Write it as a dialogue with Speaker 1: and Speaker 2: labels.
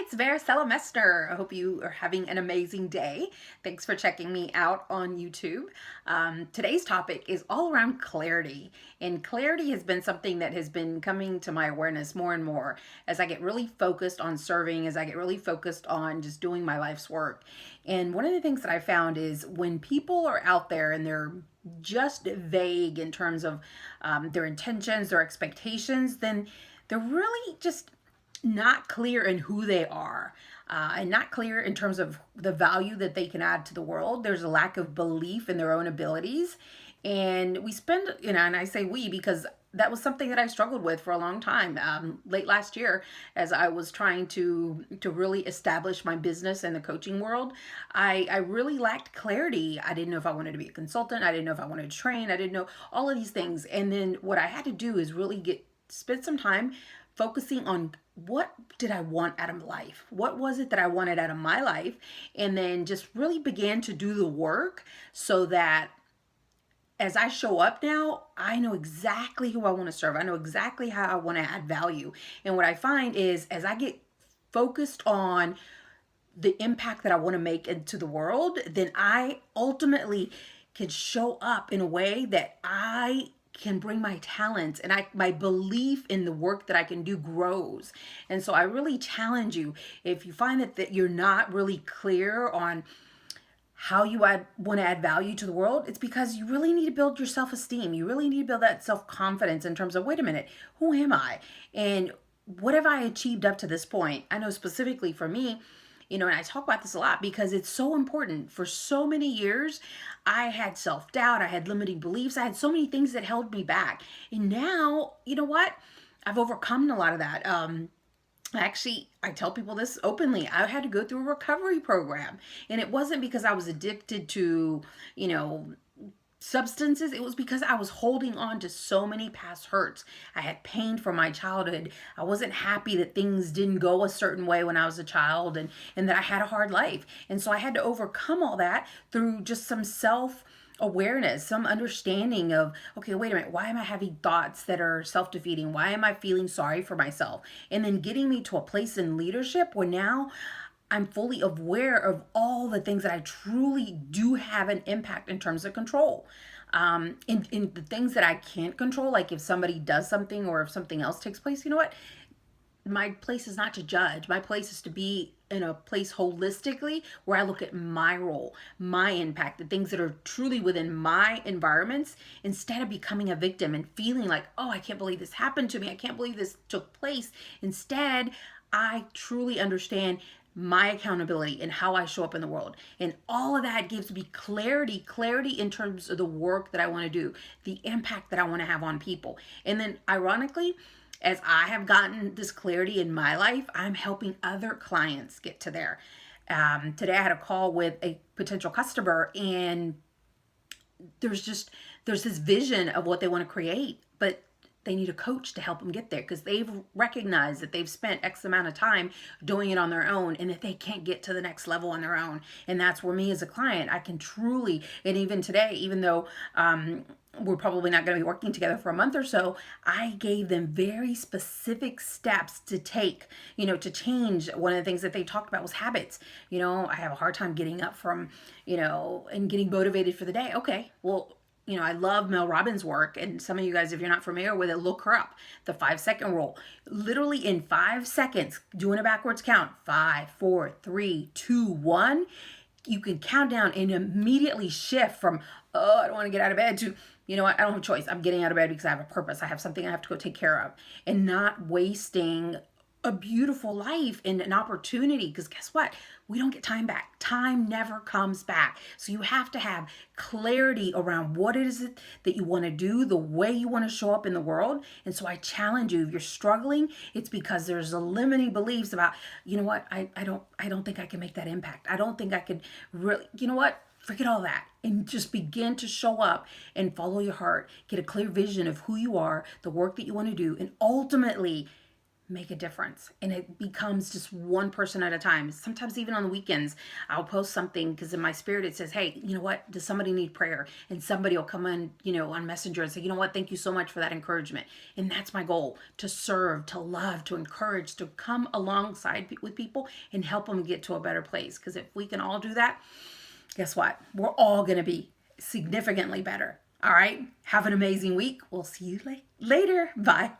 Speaker 1: it's Varicella Mester. I hope you are having an amazing day. Thanks for checking me out on YouTube. Today's topic is all around clarity. And clarity has been something that has been coming to my awareness more and more as I get really focused on serving, as I get really focused on just doing my life's work. And one of the things that I found is when people are out there and they're just vague in terms of their intentions, their expectations, then they're really just not clear in who they are, and not clear in terms of the value that they can add to the world. There's a lack of belief in their own abilities. And we spend, and I say we because that was something that I struggled with for a long time. Late last year, as I was trying to really establish my business in the coaching world, I really lacked clarity. I didn't know if I wanted to be a consultant. I didn't know if I wanted to train. I didn't know all of these things. And then what I had to do is really spend some time focusing on what did I want out of life? What was it that I wanted out of my life? And then just really began to do the work so that as I show up now, I know exactly who I want to serve. I know exactly how I want to add value. And what I find is as I get focused on the impact that I want to make into the world, then I ultimately can show up in a way that I can bring my talents and my belief in the work that I can do grows. And so I really challenge you, if you find that you're not really clear on how you want to add value to the world, it's because you really need to build your self-esteem. You really need to build that self-confidence in terms of, wait a minute, who am I? And what have I achieved up to this point? I know specifically for me, and I talk about this a lot because it's so important. For so many years, I had self-doubt, I had limiting beliefs, I had so many things that held me back. And now, you know what? I've overcome a lot of that. Actually, I tell people this openly. I had to go through a recovery program. And it wasn't because I was addicted to, substances. It was because I was holding on to so many past hurts. I had pain from my childhood. I wasn't happy that things didn't go a certain way when I was a child, and that I had a hard life. And so I had to overcome all that through just some self-awareness, some understanding of, okay, wait a minute, why am I having thoughts that are self-defeating? Why am I feeling sorry for myself? And then getting me to a place in leadership where now I'm fully aware of all the things that I truly do have an impact in terms of control. In the things that I can't control, like if somebody does something or if something else takes place, you know what? My place is not to judge. My place is to be in a place holistically where I look at my role, my impact, the things that are truly within my environments, instead of becoming a victim and feeling like, oh, I can't believe this happened to me. I can't believe this took place. Instead, I truly understand my accountability and how I show up in the world. And all of that gives me clarity in terms of the work that I want to do, the impact that I want to have on people. And then ironically, as I have gotten this clarity in my life, I'm helping other clients get to there. Today I had a call with a potential customer, and there's this vision of what they want to create, but they need a coach to help them get there because they've recognized that they've spent X amount of time doing it on their own and that they can't get to the next level on their own. And that's where me as a client, I can truly, and even today, even though we're probably not going to be working together for a month or so, I gave them very specific steps to take, to change. One of the things that they talked about was habits. I have a hard time getting up from, and getting motivated for the day. Okay, well, I love Mel Robbins' work, and some of you guys, if you're not familiar with it, look her up. The 5-second rule. Literally in 5 seconds, doing a backwards count, 5, 4, 3, 2, 1, you can count down and immediately shift from, oh, I don't want to get out of bed, to, you know what, I don't have a choice. I'm getting out of bed because I have a purpose. I have something I have to go take care of, and not wasting a beautiful life and an opportunity, because guess what? We don't get time back. Time never comes back. So you have to have clarity around what it is that you want to do, the way you want to show up in the world. And so I challenge you, if you're struggling, it's because there's a limiting beliefs about, you know what, I don't think I can make that impact. I don't think I could really, you know what? Forget all that and just begin to show up and follow your heart. Get a clear vision of who you are, the work that you want to do, and ultimately make a difference. And it becomes just one person at a time. Sometimes even on the weekends, I'll post something because in my spirit it says, hey, you know what? Does somebody need prayer? And somebody will come in, on Messenger and say, you know what? Thank you so much for that encouragement. And that's my goal, to serve, to love, to encourage, to come alongside with people and help them get to a better place. Because if we can all do that, guess what? We're all going to be significantly better. All right. Have an amazing week. We'll see you later. Bye.